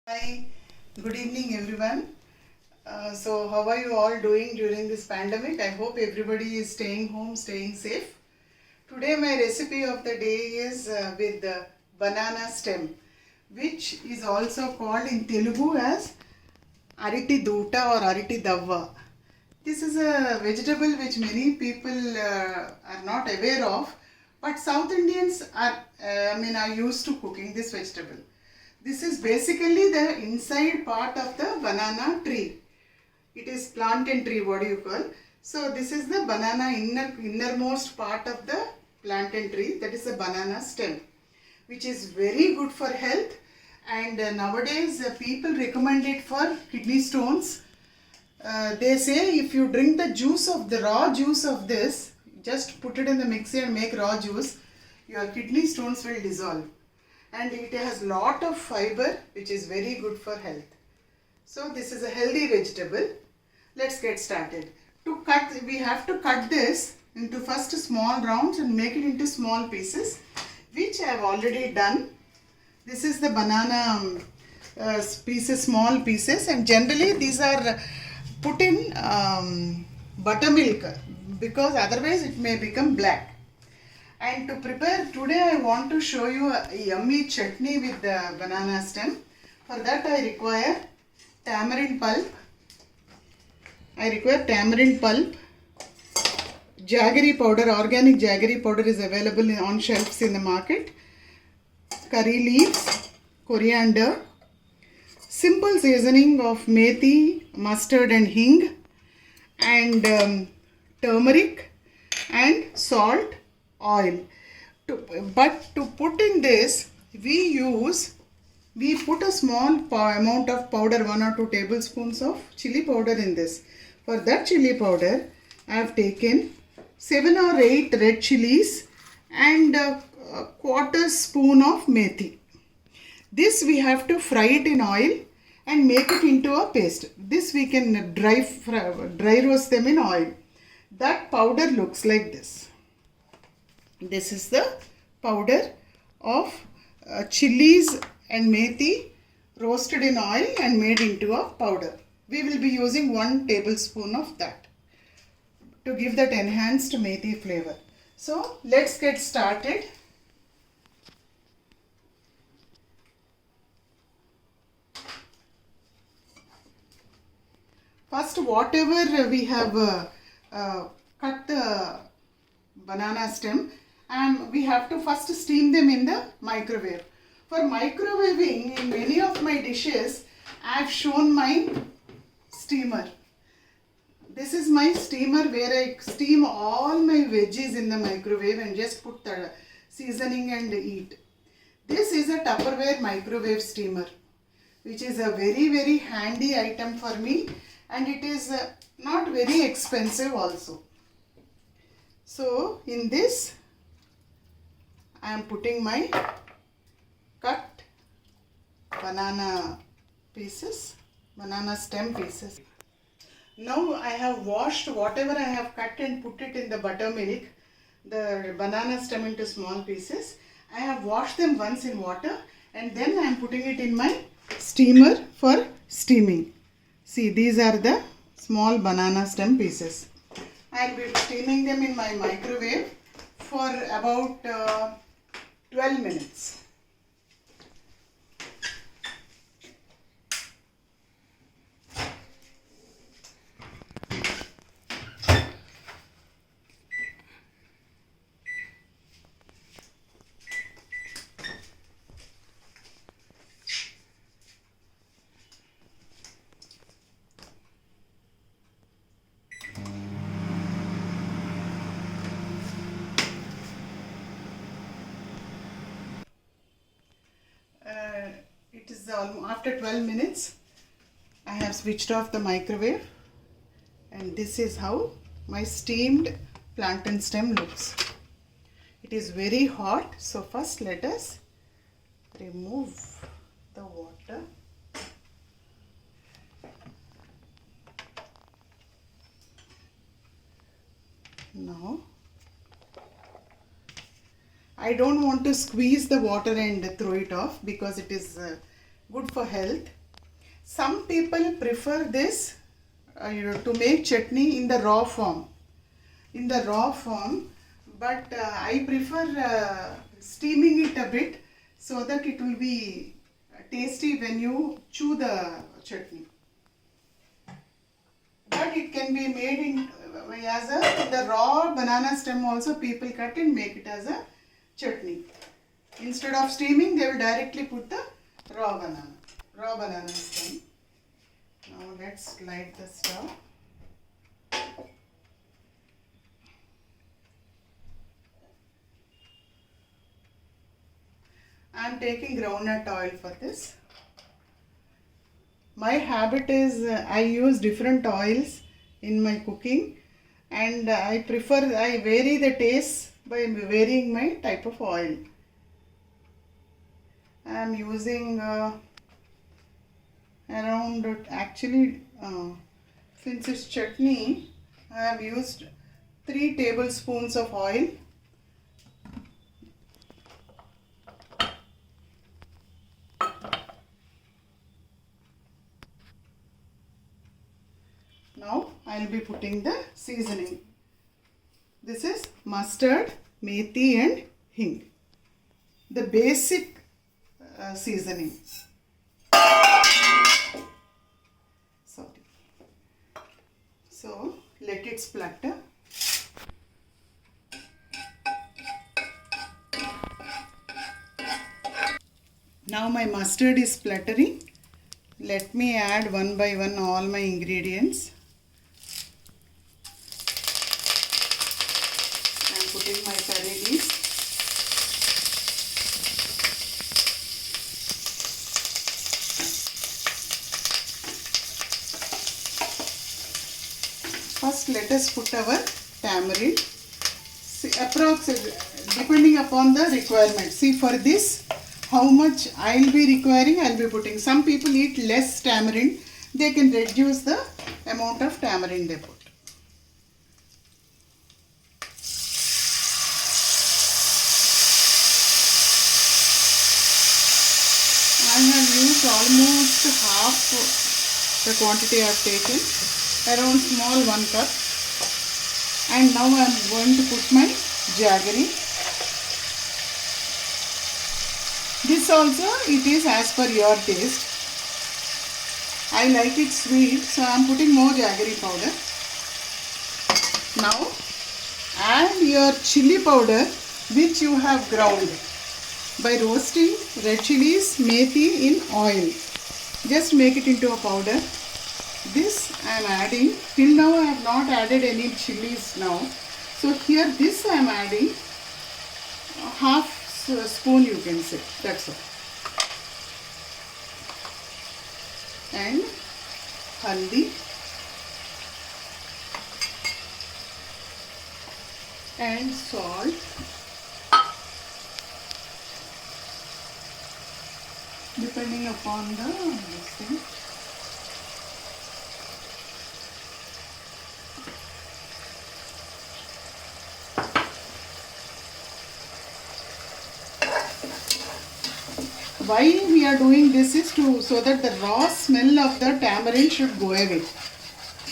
Hi, good evening everyone. How are you all doing during this pandemic? I hope everybody is staying home, staying safe. Today my recipe of the day is with the banana stem, which is also called in Telugu as ariti duta or ariti davva. This is a vegetable which many people are not aware of, but South Indians are used to cooking this vegetable. This is basically the inside part of the banana tree. It is plantain tree, what do you call? So this is the banana innermost part of the plantain tree, that is the banana stem, which is very good for health, and nowadays people recommend it for kidney stones. They say if you drink the raw juice of this, just put it in the mixer and make raw juice, your kidney stones will dissolve. And it has lot of fiber, which is very good for health. So this is a healthy vegetable. Let's get started. To cut, we have to cut this into first small rounds and make it into small pieces, which I have already done. This is the banana pieces, small pieces, and generally these are put in buttermilk because otherwise it may become black. And to prepare today, I want to show you a yummy chutney with the banana stem. For that I require tamarind pulp. Jaggery powder, organic jaggery powder is available on shelves in the market. Curry leaves, coriander, simple seasoning of methi, mustard and hing, and turmeric and salt, oil. But to put in this, we put a small amount of powder, 1 or 2 tablespoons of chili powder in this. For that chili powder, I have taken 7 or 8 red chilies and a quarter spoon of methi. This we have to fry it in oil and make it into a paste. This we can dry roast them in oil. That powder looks like this. This is the powder of chilies and methi roasted in oil and made into a powder. We will be using 1 tablespoon of that to give that enhanced methi flavor. So let's get started. First, whatever we have cut the banana stem, and we have to first steam them in the microwave. For microwaving in many of my dishes, I have shown my steamer. This is my steamer where I steam all my veggies in the microwave and just put the seasoning and eat. This is a Tupperware microwave steamer, which is a very handy item for me, and it is not very expensive also. So in this I am putting my cut banana stem pieces. Now I have washed whatever I have cut and put it in the buttermilk, the banana stem into small pieces. I have washed them once in water and then I am putting it in my steamer for steaming. See, these are the small banana stem pieces. I will be steaming them in my microwave for about 12 minutes. It is after 12 minutes. I have switched off the microwave, and this is how my steamed plantain stem looks. It is very hot, so first let us remove the water. Now I don't want to squeeze the water and throw it off because it is good for health. Some people prefer this to make chutney in the raw form. But I prefer steaming it a bit so that it will be tasty when you chew the chutney. But it can be made in the raw banana stem also people cut and make it as a chutney. Instead of steaming, they will directly put the raw banana stem. Now let's light the stove. I am taking groundnut oil for this. My habit is I use different oils in my cooking, and I vary the taste by varying my type of oil. I am using since it's chutney, I have used 3 tablespoons of oil. Now I will be putting the seasoning. This is mustard, methi and hing. The basic seasoning. Sorry. So let it splutter. Now my mustard is spluttering. Let me add one by one all my ingredients. I am putting my curry leaves. First let us put our tamarind. See, depending upon the requirement. See, for this how much I will be requiring, I will be putting. Some people eat less tamarind. They can reduce the amount of tamarind they put. I have used almost half the quantity I have taken, around small 1 cup. And now I am going to put my jaggery. This also, it is as per your taste. I like it sweet, so I am putting more jaggery powder. Now add your chili powder which you have ground by roasting red chilies, methi in oil. Just make it into a powder. This I am adding. Till now I have not added any chilies now. So here this I am adding half spoon, you can say. That's all. And haldi and salt. Depending upon this thing. Why we are doing this is so that the raw smell of the tamarind should go away.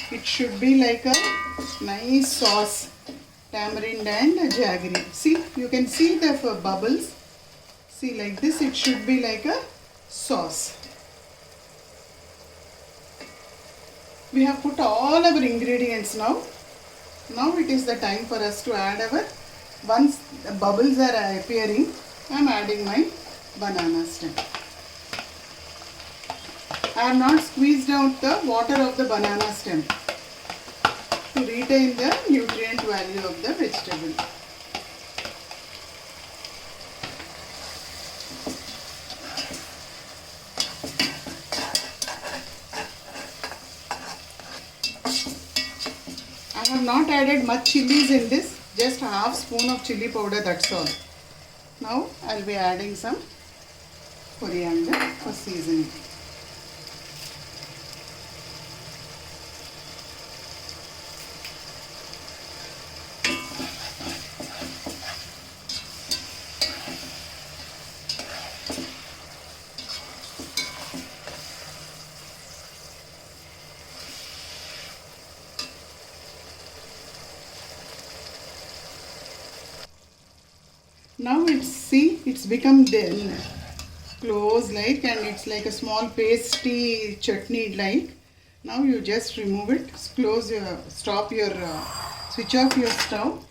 It should be like a nice sauce, tamarind and jaggery. See, you can see the bubbles. See, like this it should be like a sauce. We have put all our ingredients now. Now it is the time for us to add our, once the bubbles are appearing, I am adding my banana stem. I have not squeezed out the water of the banana stem to retain the nutrient value of the vegetable. I have not added much chilies in this, just half spoon of chili powder, that's all. Now I will be adding some coriander for seasoning. Now it's become then close like, and it's like a small pasty chutney like. Now you just remove it, switch off your stove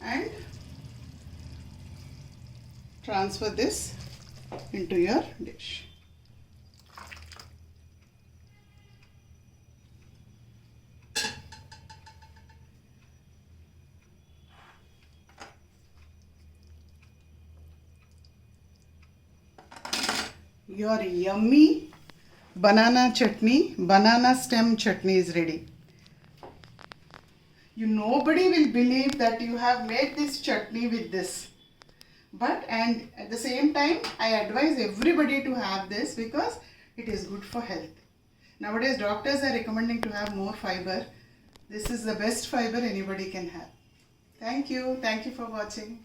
and transfer this into your dish. Your yummy banana stem chutney is ready. Nobody will believe that you have made this chutney with this. And at the same time, I advise everybody to have this because it is good for health. Nowadays, doctors are recommending to have more fiber. This is the best fiber anybody can have. Thank you. Thank you for watching.